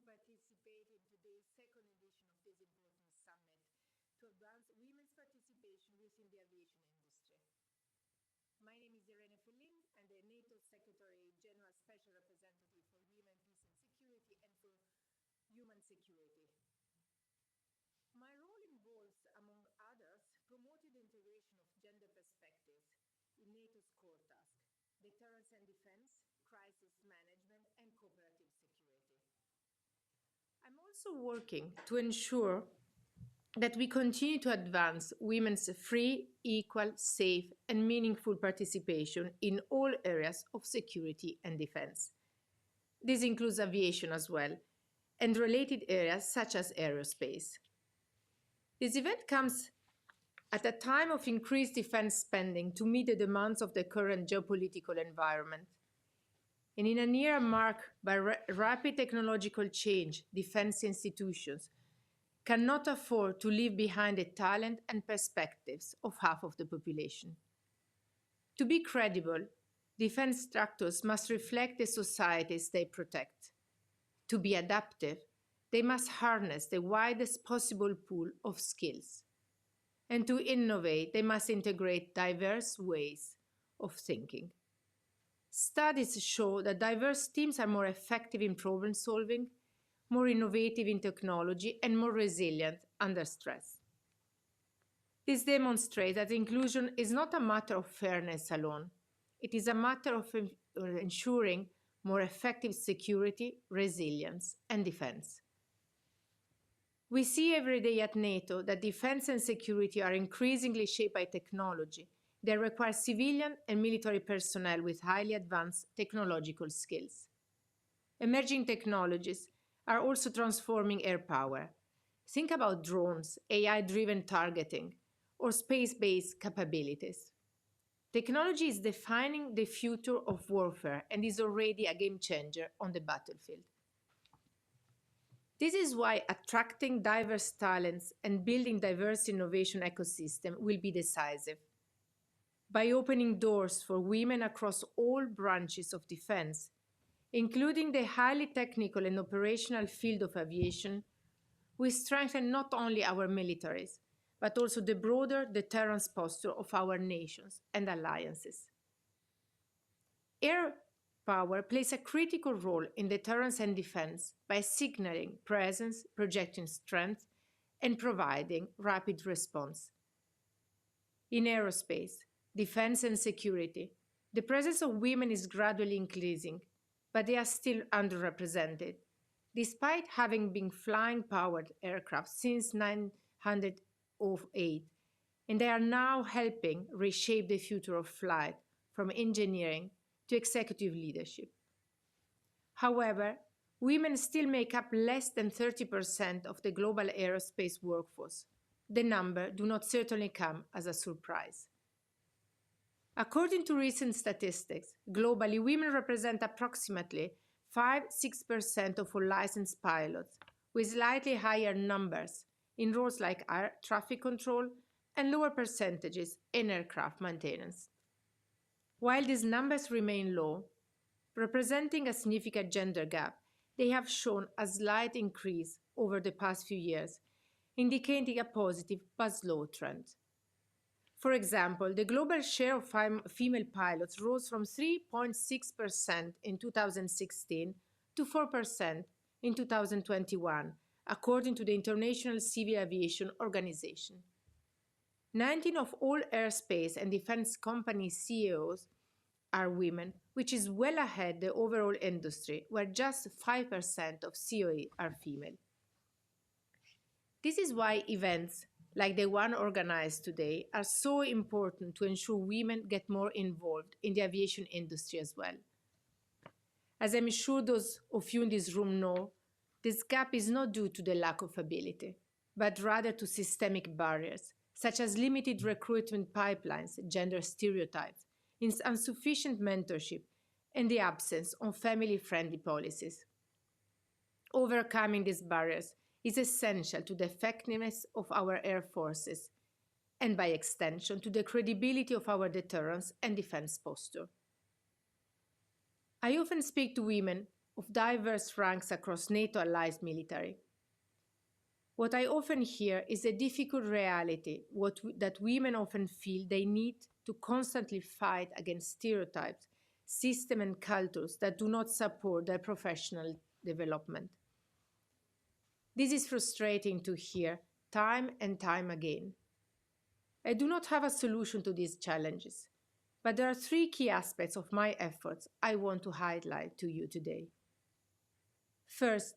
participate in today's second edition of this important summit to advance women's participation within the aviation industry. My name is Irene Fellin. I'm the NATO Secretary General Special Representative for Women, Peace and Security and for Human Security. My role involves, among others, promoting the integration of gender perspectives in NATO's core task, deterrence and defense, crisis management, and cooperative security. I'm also working to ensure that we continue to advance women's free, equal, safe, and meaningful participation in all areas of security and defense. This includes aviation as well, and related areas such as aerospace. This event comes at a time of increased defense spending to meet the demands of the current geopolitical environment. And in an era marked by rapid technological change, defense institutions cannot afford to leave behind the talent and perspectives of half of the population. To be credible, defense structures must reflect the societies they protect. To be adaptive, they must harness the widest possible pool of skills. And to innovate, they must integrate diverse ways of thinking. Studies show that diverse teams are more effective in problem solving, more innovative in technology, and more resilient under stress. This demonstrates that inclusion is not a matter of fairness alone. It is a matter of ensuring more effective security, resilience, and defense. We see every day at NATO that defense and security are increasingly shaped by technology that requires civilian and military personnel with highly advanced technological skills. Emerging technologies are also transforming air power. Think about drones, AI-driven targeting, or space-based capabilities. Technology is defining the future of warfare and is already a game changer on the battlefield. This is why attracting diverse talents and building diverse innovation ecosystem will be decisive. By opening doors for women across all branches of defense, including the highly technical and operational field of aviation, we strengthen not only our militaries, but also the broader deterrence posture of our nations and alliances. Air power plays a critical role in deterrence and defense by signaling presence, projecting strength, and providing rapid response. In aerospace, defense and security, the presence of women is gradually increasing, but they are still underrepresented, despite having been flying powered aircraft since 1908, and they are now helping reshape the future of flight from engineering to executive leadership. However, women still make up less than 30% of the global aerospace workforce. The number do not certainly come as a surprise. According to recent statistics, globally, women represent approximately 5–6% of all licensed pilots, with slightly higher numbers in roles like air traffic control and lower percentages in aircraft maintenance. While these numbers remain low, representing a significant gender gap, they have shown a slight increase over the past few years, indicating a positive but slow trend. For example, the global share of female pilots rose from 3.6% in 2016 to 4% in 2021, according to the International Civil Aviation Organization. 19 of all airspace and defense company CEOs are women, which is well ahead the overall industry, where just 5% of COE are female. This is why events like the one organized today are so important to ensure women get more involved in the aviation industry as well. As I'm sure those of you in this room know, this gap is not due to the lack of ability, but rather to systemic barriers, such as limited recruitment pipelines, gender stereotypes, insufficient mentorship, and the absence of family-friendly policies. Overcoming these barriers is essential to the effectiveness of our air forces, and by extension, to the credibility of our deterrence and defense posture. I often speak to women of diverse ranks across NATO allies military. What I often hear is a difficult reality that women often feel they need to constantly fight against stereotypes, systems, and cultures that do not support their professional development. This is frustrating to hear time and time again. I do not have a solution to these challenges, but there are three key aspects of my efforts I want to highlight to you today. First,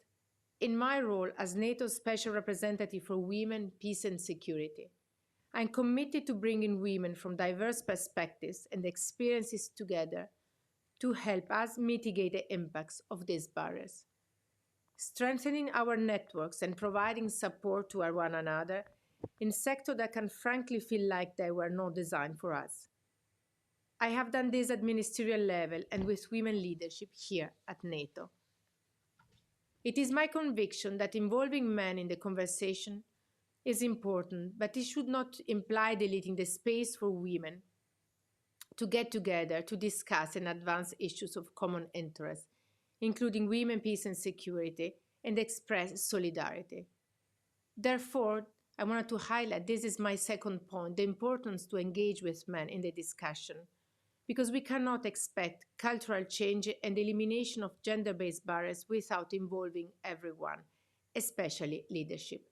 in my role as NATO's Special Representative for Women, Peace and Security, I'm committed to bringing women from diverse perspectives and experiences together to help us mitigate the impacts of these barriers. Strengthening our networks and providing support to one another in sectors that can frankly feel like they were not designed for us. I have done this at ministerial level and with women leadership here at NATO. It is my conviction that involving men in the conversation is important, but it should not imply deleting the space for women to get together to discuss and advance issues of common interest, including women, peace and security, and express solidarity. Therefore, I wanted to highlight, this is my second point, the importance to engage with men in the discussion, because we cannot expect cultural change and the elimination of gender-based barriers without involving everyone, especially leadership.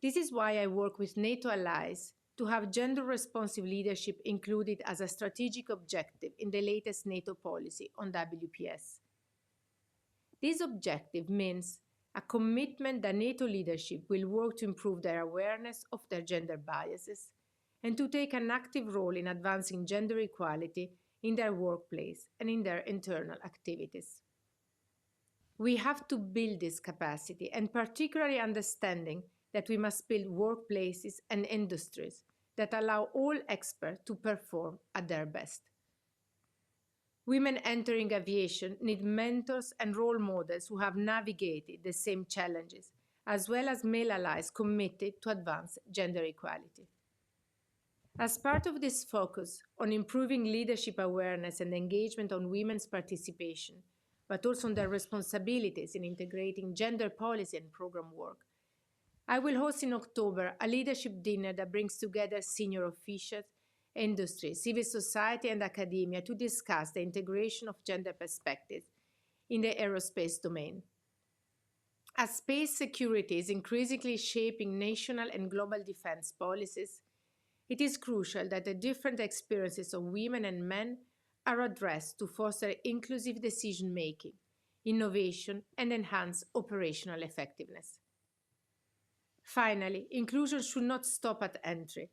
This is why I work with NATO allies to have gender-responsive leadership included as a strategic objective in the latest NATO policy on WPS. This objective means a commitment that NATO leadership will work to improve their awareness of their gender biases and to take an active role in advancing gender equality in their workplace and in their internal activities. We have to build this capacity, and particularly understanding that we must build workplaces and industries that allow all experts to perform at their best. Women entering aviation need mentors and role models who have navigated the same challenges, as well as male allies committed to advance gender equality. As part of this focus on improving leadership awareness and engagement on women's participation, but also on their responsibilities in integrating gender policy and program work, I will host in October a leadership dinner that brings together senior officials, industry, civil society, and academia to discuss the integration of gender perspectives in the aerospace domain. As space security is increasingly shaping national and global defense policies, it is crucial that the different experiences of women and men are addressed to foster inclusive decision-making, innovation, and enhance operational effectiveness. Finally, inclusion should not stop at entry.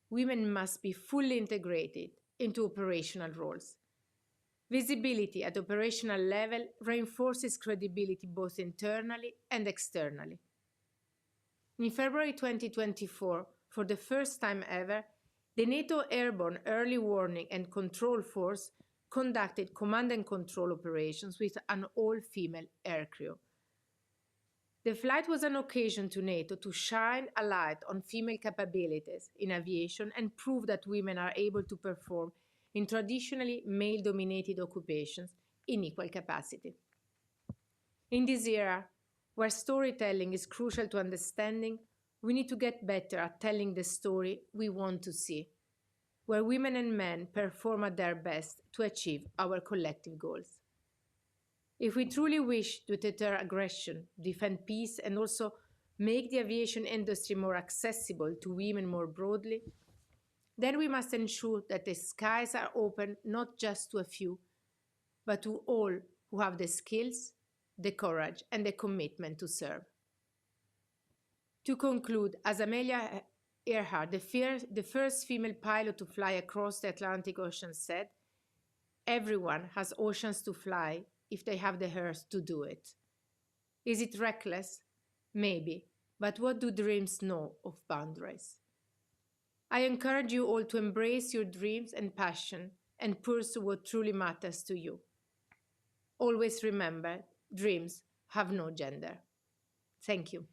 Women must be fully integrated into operational roles. Visibility at operational level reinforces credibility both internally and externally. In February 2024, for the first time ever, the NATO Airborne Early Warning and Control Force conducted command and control operations with an all-female aircrew. The flight was an occasion to NATO to shine a light on female capabilities in aviation and prove that women are able to perform in traditionally male-dominated occupations in equal capacity. In this era, where storytelling is crucial to understanding, we need to get better at telling the story we want to see, where women and men perform at their best to achieve our collective goals. If we truly wish to deter aggression, defend peace, and also make the aviation industry more accessible to women more broadly, then we must ensure that the skies are open not just to a few, but to all who have the skills, the courage, and the commitment to serve. To conclude, as Amelia Earhart, the first female pilot to fly across the Atlantic Ocean, said, "Everyone has oceans to fly if they have the heart to do it." Is it reckless? Maybe, but what do dreams know of boundaries? I encourage you all to embrace your dreams and passion and pursue what truly matters to you. Always remember, dreams have no gender. Thank you.